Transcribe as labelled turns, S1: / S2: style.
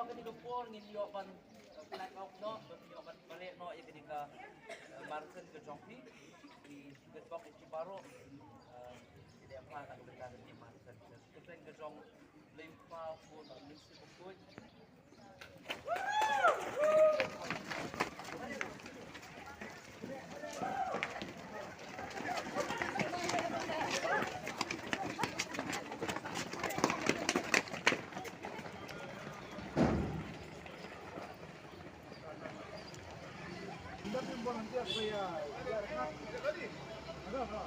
S1: kanina po nginyo kan black out no, nginyo kan balik no ya kanina Martin ke Jongpi di Gedbok Cibaro. Jadi apa tak kebetulan di Martin. Kita ke Jong limpa pun misi pun.
S2: Nanti apa ya? Ada.